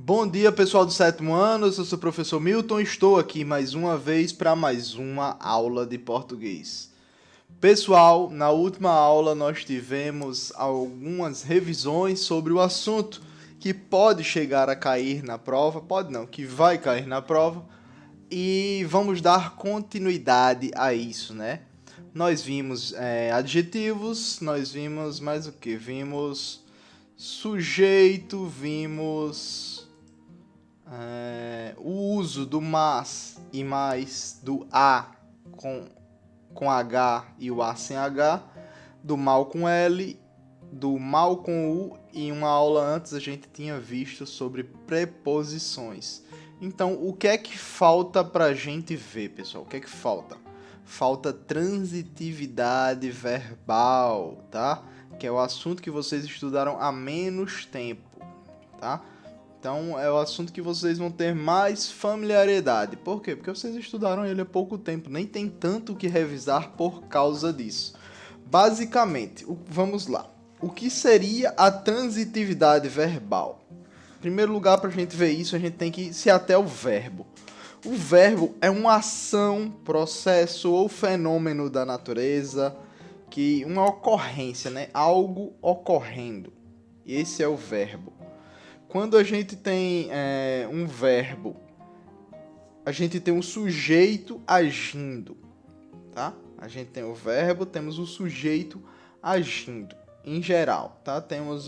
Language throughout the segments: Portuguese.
Bom dia, pessoal do sétimo ano, eu sou o professor Milton, estou aqui mais uma vez para mais uma aula de português. Pessoal, na última aula nós tivemos algumas revisões sobre o assunto que pode chegar a cair na prova, pode não, que vai cair na prova, e vamos dar continuidade a isso, né? Nós vimos adjetivos, nós vimos mais o que? Vimos sujeito, vimos o uso do mas e mais, do a com H e o a sem H, do mal com L, do mal com U, e em uma aula antes a gente tinha visto sobre preposições. Então, o que é que falta pra gente ver, pessoal? O que é que falta? Falta transitividade verbal, tá? Que é o assunto que vocês estudaram há menos tempo, tá? Então, é o assunto que vocês vão ter mais familiaridade. Por quê? Porque vocês estudaram ele há pouco tempo. Nem tem tanto que revisar por causa disso. Basicamente, vamos lá. O que seria a transitividade verbal? Em primeiro lugar, para a gente ver isso, a gente tem que se ater ao verbo. O verbo é uma ação, processo ou fenômeno da natureza, uma ocorrência, né? Algo ocorrendo. Esse é o verbo. Quando a gente tem um verbo, a gente tem um sujeito agindo, tá? A gente tem o verbo, temos o sujeito agindo, em geral, tá? Temos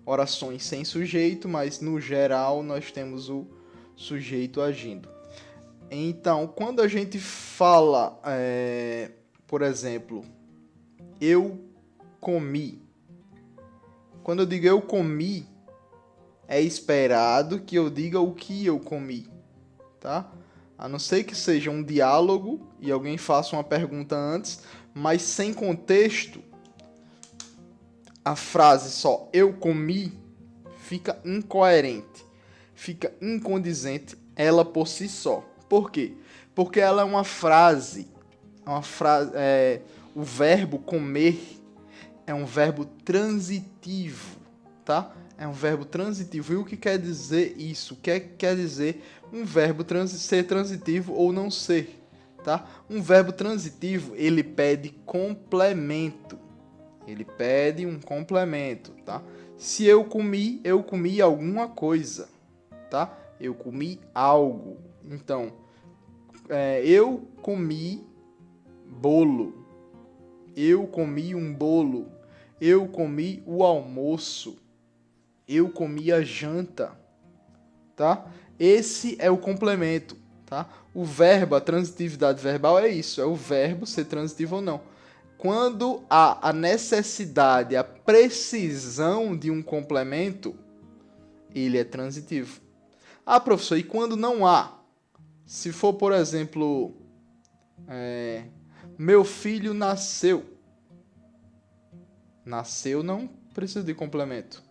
orações sem sujeito, mas no geral nós temos o sujeito agindo. Então, quando a gente fala, por exemplo, eu comi. Quando eu digo eu comi, é esperado que eu diga o que eu comi, tá? A não ser que seja um diálogo e alguém faça uma pergunta antes, mas sem contexto, a frase só eu comi fica incoerente, fica incondizente ela por si só. Por quê? Porque ela é uma frase, o verbo comer é um verbo transitivo, tá? É um verbo transitivo. E o que quer dizer isso? O que quer dizer um verbo ser transitivo ou não ser, tá? Um verbo transitivo, ele pede complemento. Ele pede um complemento, tá? Se eu comi alguma coisa, tá? Eu comi algo. Então, eu comi bolo. Eu comi um bolo. Eu comi o almoço. Eu comi a janta, tá? Esse é o complemento, tá? O verbo, a transitividade verbal é isso, é o verbo ser transitivo ou não. Quando há a necessidade, a precisão de um complemento, ele é transitivo. Ah, professor, e quando não há? Se for, por exemplo, meu filho nasceu. Nasceu não precisa de complemento.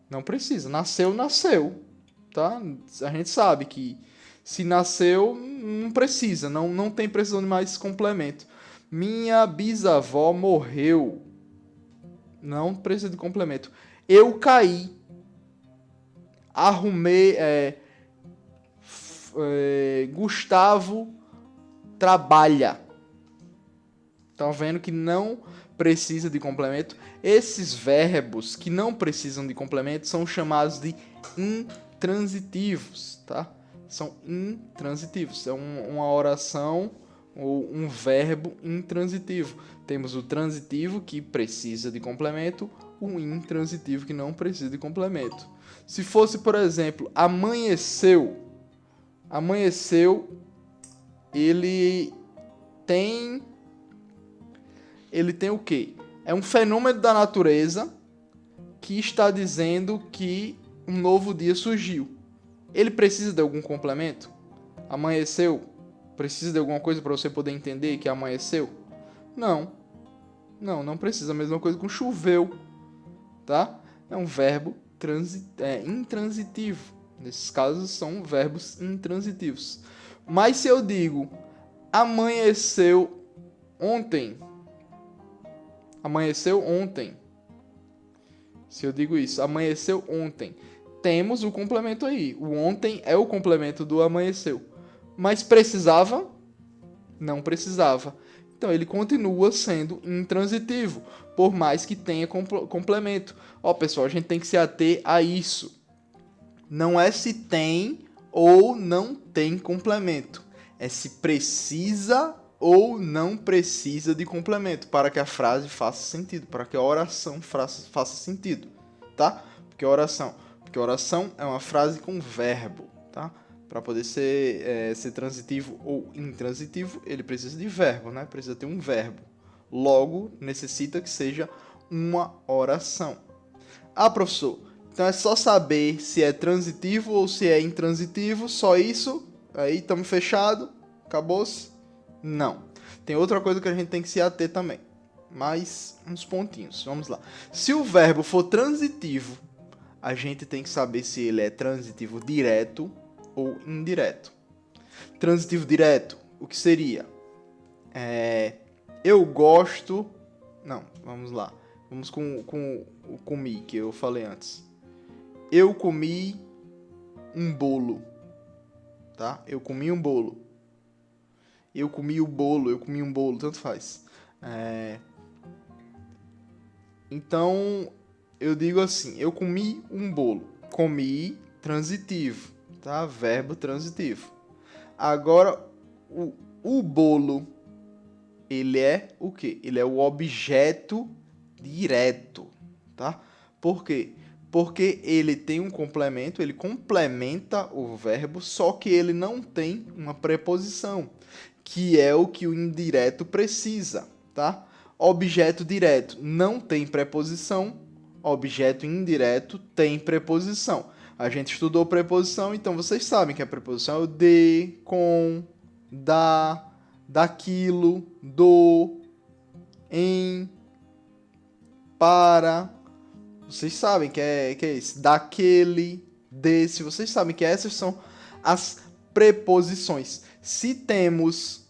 Não precisa. Nasceu, nasceu. Tá? A gente sabe que se nasceu, não precisa. Não tem precisão de mais complemento. Minha bisavó morreu. Não precisa de complemento. Eu caí. Arrumei. Gustavo trabalha. Estão vendo que não precisa de complemento? Esses verbos que não precisam de complemento são chamados de intransitivos, tá? São intransitivos. É uma oração ou um verbo intransitivo. Temos o transitivo, que precisa de complemento, o intransitivo, que não precisa de complemento. Se fosse, por exemplo, amanheceu. Amanheceu, ele tem o quê? É um fenômeno da natureza que está dizendo que um novo dia surgiu. Ele precisa de algum complemento? Amanheceu? Precisa de alguma coisa para você poder entender que amanheceu? Não. Não precisa. A mesma coisa com choveu, tá? É um verbo intransitivo. Nesses casos são verbos intransitivos. Mas se eu digo amanheceu ontem, se eu digo isso, amanheceu ontem, temos o complemento aí. O ontem é o complemento do amanheceu. Mas precisava? Não precisava. Então ele continua sendo intransitivo, por mais que tenha complemento. Ó, pessoal, a gente tem que se ater a isso. Não é se tem ou não tem complemento. É se precisa ou não precisa de complemento para que a frase faça sentido, para que a oração faça sentido, tá? Porque oração é uma frase com verbo, tá? Para poder ser transitivo ou intransitivo, ele precisa de verbo, né? Precisa ter um verbo. Logo, necessita que seja uma oração. Ah, professor, então é só saber se é transitivo ou se é intransitivo, só isso? Aí estamos fechados? Acabou-se? Não. Tem outra coisa que a gente tem que se ater também. Mais uns pontinhos. Vamos lá. Se o verbo for transitivo, a gente tem que saber se ele é transitivo direto ou indireto. Transitivo direto, o que seria? Eu gosto... Não, vamos lá. Vamos com o comi, que eu falei antes. Eu comi um bolo. Tá? Eu comi um bolo. Eu comi o bolo, eu comi um bolo, tanto faz. Então, eu digo assim, eu comi um bolo. Comi, transitivo, tá? Verbo transitivo. Agora, o bolo, ele é o quê? Ele é o objeto direto, tá? Por quê? Porque ele tem um complemento, ele complementa o verbo, só que ele não tem uma preposição, que é o que o indireto precisa, tá? Objeto direto não tem preposição, objeto indireto tem preposição. A gente estudou preposição, então vocês sabem que a preposição é o de, com, da, daquilo, do, em, para. Vocês sabem que é isso, daquele, desse. Vocês sabem que essas são as preposições. Se temos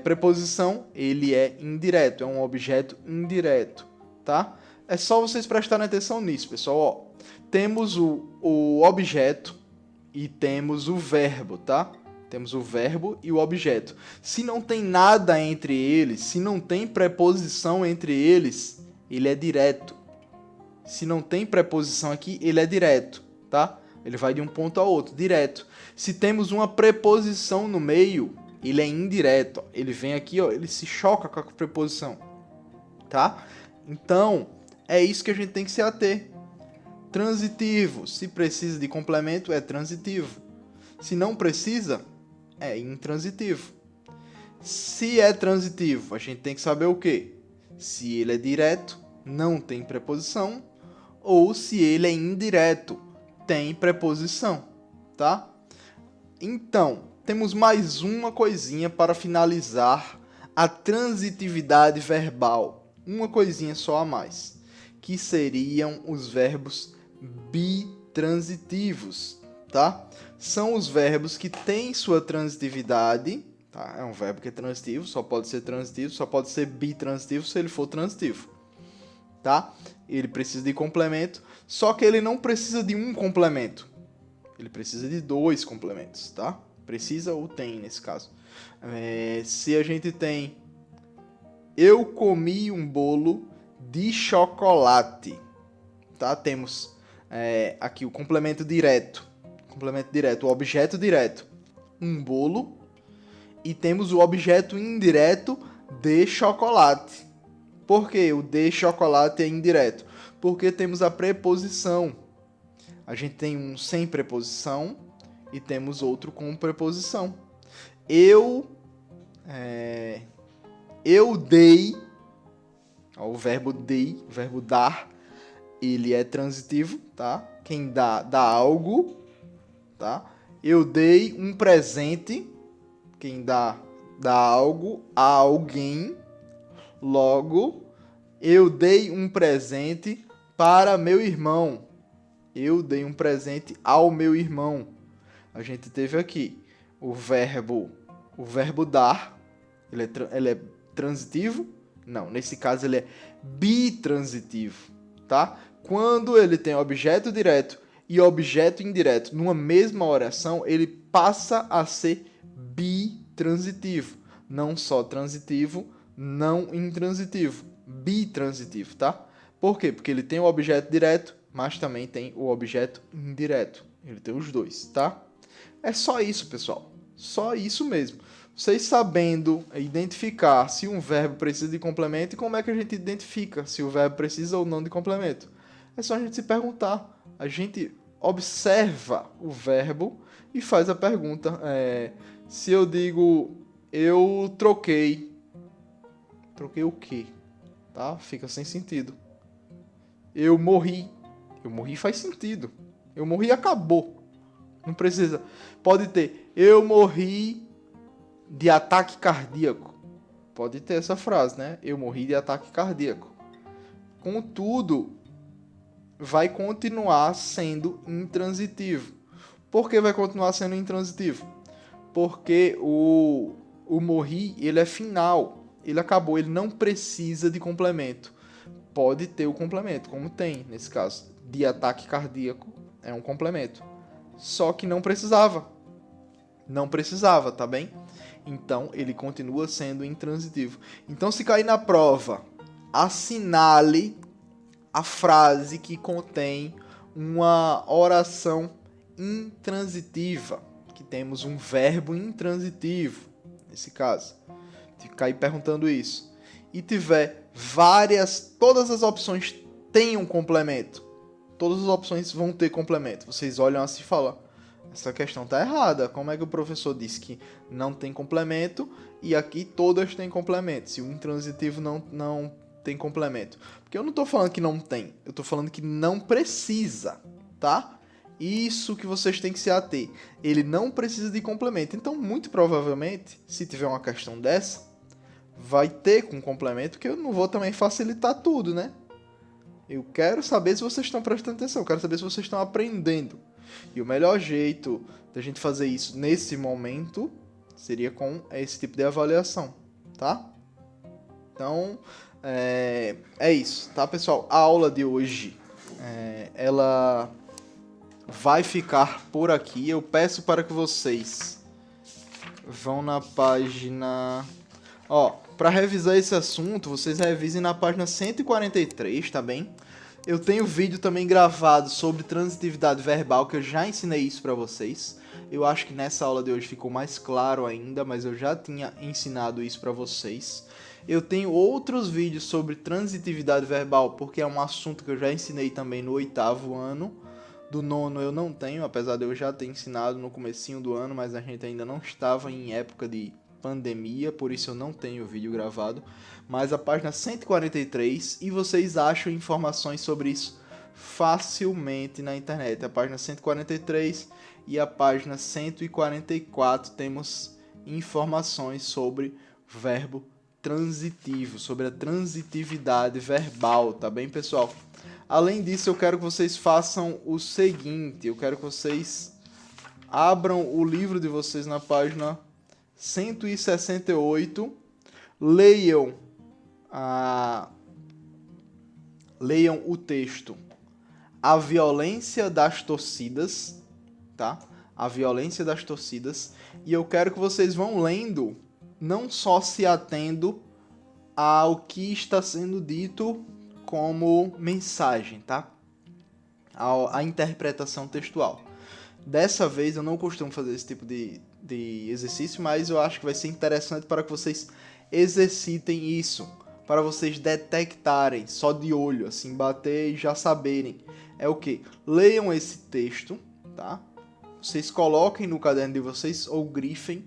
preposição, ele é indireto, é um objeto indireto, tá? É só vocês prestarem atenção nisso, pessoal. Ó, temos o objeto e temos o verbo, tá? Temos o verbo e o objeto. Se não tem nada entre eles, se não tem preposição entre eles, ele é direto. Se não tem preposição aqui, ele é direto, tá? Ele vai de um ponto a outro, direto. Se temos uma preposição no meio, ele é indireto. Ele vem aqui, ó, ele se choca com a preposição, tá? Então, é isso que a gente tem que se ater. Transitivo, se precisa de complemento, é transitivo. Se não precisa, é intransitivo. Se é transitivo, a gente tem que saber o quê? Se ele é direto, não tem preposição, ou se ele é indireto, tem preposição, tá? Então, temos mais uma coisinha para finalizar a transitividade verbal. Uma coisinha só a mais, que seriam os verbos bitransitivos, tá? São os verbos que têm sua transitividade, tá? É um verbo que é transitivo, só pode ser transitivo, só pode ser bitransitivo se ele for transitivo, tá? Ele precisa de complemento, só que ele não precisa de um complemento. Ele precisa de dois complementos, tá? Precisa ou tem, nesse caso. Se a gente tem eu comi um bolo de chocolate, tá? Temos aqui o complemento direto, o objeto direto, um bolo, e temos o objeto indireto de chocolate. Por que o de chocolate é indireto? Porque temos a preposição. A gente tem um sem preposição e temos outro com preposição. Eu dei, ó, o verbo dei, o verbo dar, ele é transitivo, tá? Quem dá algo, tá? Eu dei um presente, quem dá algo a alguém. Logo, eu dei um presente para meu irmão. Eu dei um presente ao meu irmão. A gente teve aqui o verbo dar. Ele é transitivo? Não, nesse caso ele é bitransitivo, tá? Quando ele tem objeto direto e objeto indireto numa mesma oração, ele passa a ser bitransitivo. Não só transitivo, não intransitivo. Bitransitivo, tá? Por quê? Porque ele tem o objeto direto, mas também tem o objeto indireto. Ele tem os dois, tá? É só isso, pessoal. Só isso mesmo. Vocês sabendo identificar se um verbo precisa de complemento e como é que a gente identifica se o verbo precisa ou não de complemento. É só a gente se perguntar. A gente observa o verbo e faz a pergunta. Se eu digo, eu troquei. Troquei o quê? Tá? Fica sem sentido. Eu morri. Eu morri faz sentido. Eu morri e acabou. Não precisa. Pode ter, eu morri de ataque cardíaco. Pode ter essa frase, né? Eu morri de ataque cardíaco. Contudo, vai continuar sendo intransitivo. Por que vai continuar sendo intransitivo? Porque o morri, ele é final. Ele acabou, ele não precisa de complemento. Pode ter o complemento, como tem nesse caso. De ataque cardíaco é um complemento. Só que não precisava. Não precisava, tá bem? Então, ele continua sendo intransitivo. Então, se cair na prova, assinale a frase que contém uma oração intransitiva, que temos um verbo intransitivo, nesse caso. Se cair perguntando isso. E tiver todas as opções têm um complemento. Todas as opções vão ter complemento. Vocês olham assim e falam, essa questão está errada. Como é que o professor disse que não tem complemento e aqui todas têm complemento? Se o intransitivo não tem complemento. Porque eu não estou falando que não tem. Eu estou falando que não precisa, tá? Isso que vocês têm que se ater. Ele não precisa de complemento. Então, muito provavelmente, se tiver uma questão dessa, vai ter com complemento, que eu não vou também facilitar tudo, né? Eu quero saber se vocês estão prestando atenção, eu quero saber se vocês estão aprendendo. E o melhor jeito da gente fazer isso nesse momento seria com esse tipo de avaliação, tá? Então, é isso, tá, pessoal? A aula de hoje, ela vai ficar por aqui. Eu peço para que vocês vão na página... para revisar esse assunto, vocês revisem na página 143, tá bem? Eu tenho vídeo também gravado sobre transitividade verbal, que eu já ensinei isso para vocês. Eu acho que nessa aula de hoje ficou mais claro ainda, mas eu já tinha ensinado isso para vocês. Eu tenho outros vídeos sobre transitividade verbal, porque é um assunto que eu já ensinei também no 8º ano. Do 9º eu não tenho, apesar de eu já ter ensinado no comecinho do ano, mas a gente ainda não estava em época de pandemia, por isso eu não tenho vídeo gravado, mas a página 143, e vocês acham informações sobre isso facilmente na internet. A página 143 e a página 144 temos informações sobre verbo transitivo, sobre a transitividade verbal, tá bem, pessoal? Além disso, eu quero que vocês façam o seguinte, eu quero que vocês abram o livro de vocês na página 168, leiam o texto A Violência das Torcidas, tá? A Violência das Torcidas, e eu quero que vocês vão lendo, não só se atendo ao que está sendo dito como mensagem, tá? A interpretação textual. Dessa vez eu não costumo fazer esse tipo de exercício, mas eu acho que vai ser interessante para que vocês exercitem isso, para vocês detectarem, só de olho, assim, bater e já saberem. É o que? Leiam esse texto, tá? Vocês coloquem no caderno de vocês ou grifem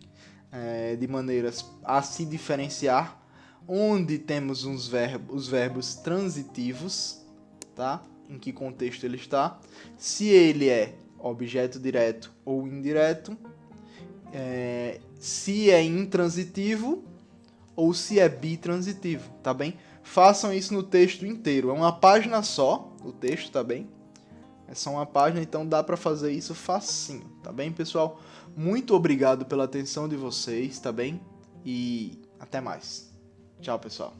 de maneiras a se diferenciar, onde temos os verbos transitivos, tá? Em que contexto ele está, se ele é objeto direto ou indireto, se é intransitivo ou se é bitransitivo, tá bem? Façam isso no texto inteiro, é uma página só, o texto, tá bem? É só uma página, então dá para fazer isso facinho, tá bem, pessoal? Muito obrigado pela atenção de vocês, tá bem? E até mais. Tchau, pessoal.